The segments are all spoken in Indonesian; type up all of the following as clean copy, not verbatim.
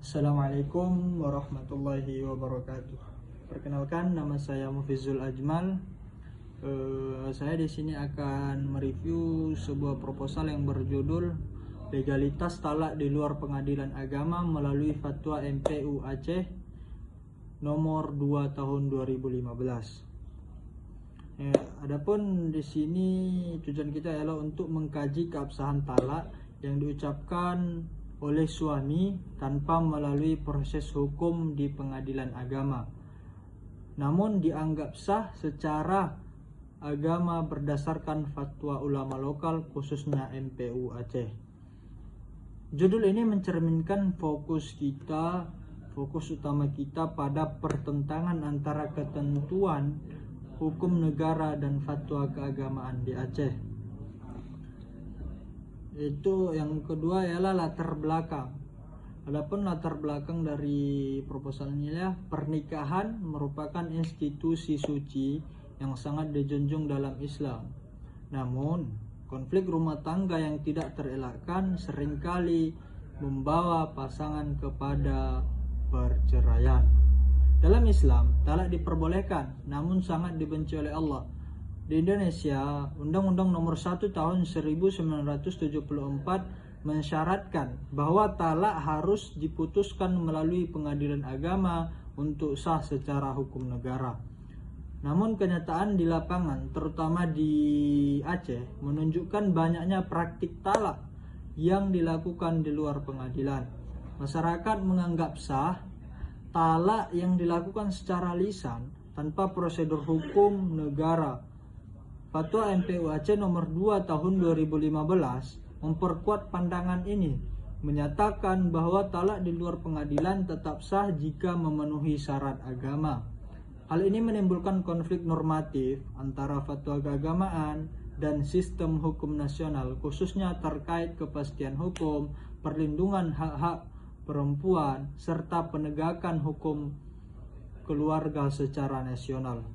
Assalamualaikum warahmatullahi wabarakatuh. Perkenalkan, nama saya Mufizul Ajmal. Saya di sini akan mereview sebuah proposal yang berjudul Legalitas Talak di Luar Pengadilan Agama melalui Fatwa MPU Aceh nomor 2 tahun 2015. Adapun di sini tujuan kita adalah untuk mengkaji keabsahan talak yang diucapkan oleh suami tanpa melalui proses hukum di pengadilan agama, namun dianggap sah secara agama berdasarkan fatwa ulama lokal khususnya MPU Aceh. Judul ini mencerminkan fokus utama kita pada pertentangan antara ketentuan hukum negara dan fatwa keagamaan di Aceh. Itu yang kedua ialah latar belakang. Adapun latar belakang dari proposal ini adalah pernikahan merupakan institusi suci yang sangat dijunjung dalam Islam. Namun, konflik rumah tangga yang tidak terelakkan seringkali membawa pasangan kepada perceraian. Dalam Islam, talak diperbolehkan, namun sangat dibenci oleh Allah. Di Indonesia, Undang-Undang Nomor 1 Tahun 1974 mensyaratkan bahwa talak harus diputuskan melalui pengadilan agama untuk sah secara hukum negara. Namun kenyataan di lapangan, terutama di Aceh, menunjukkan banyaknya praktik talak yang dilakukan di luar pengadilan. Masyarakat menganggap sah talak yang dilakukan secara lisan tanpa prosedur hukum negara. Fatwa MPU Aceh nomor 2 tahun 2015 memperkuat pandangan ini, menyatakan bahwa talak di luar pengadilan tetap sah jika memenuhi syarat agama. Hal ini menimbulkan konflik normatif antara fatwa keagamaan dan sistem hukum nasional, khususnya terkait kepastian hukum, perlindungan hak-hak perempuan, serta penegakan hukum keluarga secara nasional.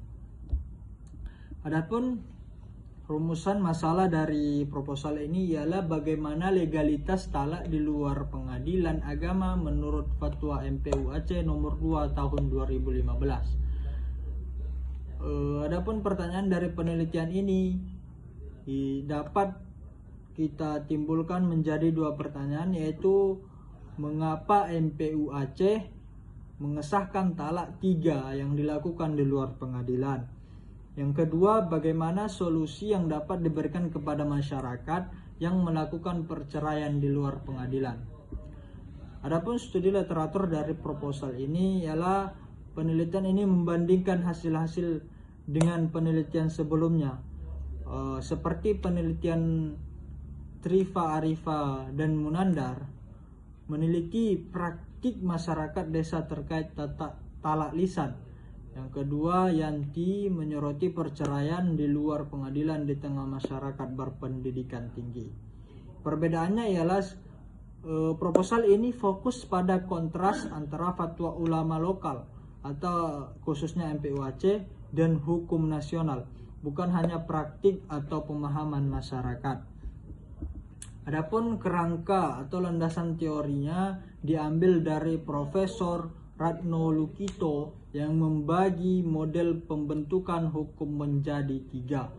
Adapun rumusan masalah dari proposal ini ialah bagaimana legalitas talak di luar pengadilan agama menurut Fatwa MPU Aceh nomor 2 tahun 2015. Adapun pertanyaan dari penelitian ini dapat kita timbulkan menjadi dua pertanyaan, yaitu mengapa MPU Aceh mengesahkan talak 3 yang dilakukan di luar pengadilan. Yang kedua, bagaimana solusi yang dapat diberikan kepada masyarakat yang melakukan perceraian di luar pengadilan. Adapun studi literatur dari proposal ini ialah penelitian ini membandingkan hasil-hasil dengan penelitian sebelumnya, seperti penelitian Trifa Arifa dan Munandar meneliti praktik masyarakat desa terkait talak lisan. Yang kedua, Yanti menyoroti perceraian di luar pengadilan di tengah masyarakat berpendidikan tinggi. Perbedaannya ialah proposal ini fokus pada kontras antara fatwa ulama lokal atau khususnya MPU Aceh dan hukum nasional, bukan hanya praktik atau pemahaman masyarakat. Adapun kerangka atau landasan teorinya diambil dari Profesor Ratno Lukito yang membagi model pembentukan hukum menjadi 3.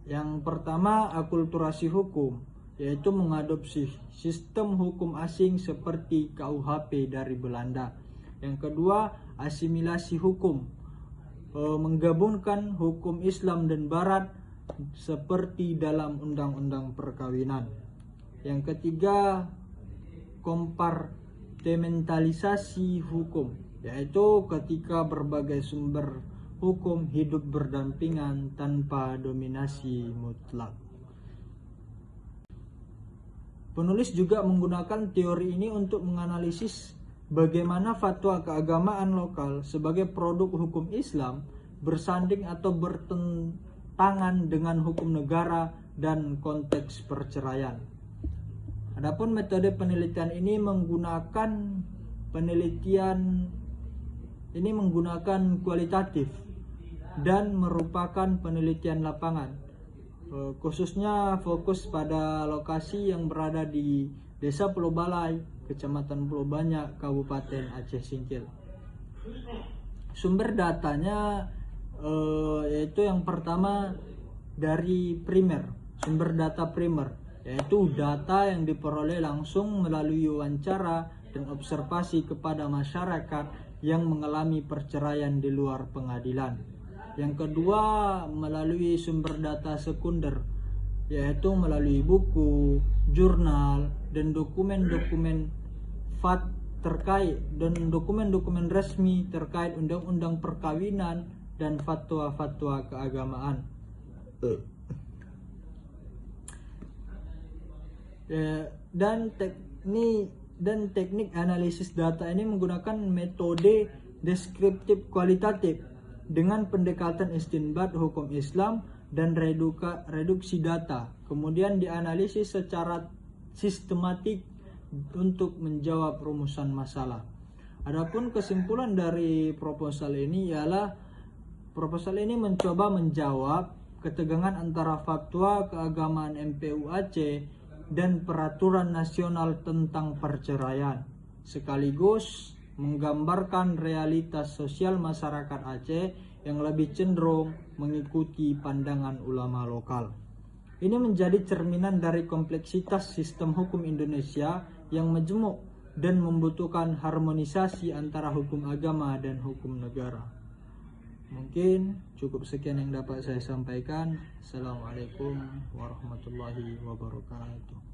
Yang pertama, akulturasi hukum, yaitu mengadopsi sistem hukum asing seperti KUHP dari Belanda. Yang kedua, asimilasi hukum, menggabungkan hukum Islam dan Barat seperti dalam undang-undang perkawinan. Yang ketiga, kompartementalisasi hukum, yaitu ketika berbagai sumber hukum hidup berdampingan tanpa dominasi mutlak. Penulis juga menggunakan teori ini untuk menganalisis bagaimana fatwa keagamaan lokal sebagai produk hukum Islam bersanding atau bertentangan dengan hukum negara dan konteks perceraian. Adapun metode penelitian ini menggunakan kualitatif dan merupakan penelitian lapangan, khususnya fokus pada lokasi yang berada di Desa Pulau Balai, Kecamatan Pulau Banyak, Kabupaten Aceh Singkil. Sumber datanya yaitu yang pertama dari primer, sumber data primer, yaitu data yang diperoleh langsung melalui wawancara dan observasi kepada masyarakat yang mengalami perceraian di luar pengadilan. Yang kedua melalui sumber data sekunder, yaitu melalui buku, jurnal, dan dokumen-dokumen terkait dan dokumen-dokumen resmi terkait undang-undang perkawinan dan fatwa-fatwa keagamaan. Dan teknik analisis data ini menggunakan metode deskriptif kualitatif dengan pendekatan istinbat hukum Islam dan reduksi data, kemudian dianalisis secara sistematik untuk menjawab rumusan masalah. Adapun kesimpulan dari proposal ini ialah proposal ini mencoba menjawab ketegangan antara fatwa keagamaan MPU Aceh dan peraturan nasional tentang perceraian, sekaligus menggambarkan realitas sosial masyarakat Aceh yang lebih cenderung mengikuti pandangan ulama lokal. Ini menjadi cerminan dari kompleksitas sistem hukum Indonesia yang majemuk dan membutuhkan harmonisasi antara hukum agama dan hukum negara. Mungkin cukup sekian yang dapat saya sampaikan. Assalamualaikum warahmatullahi wabarakatuh.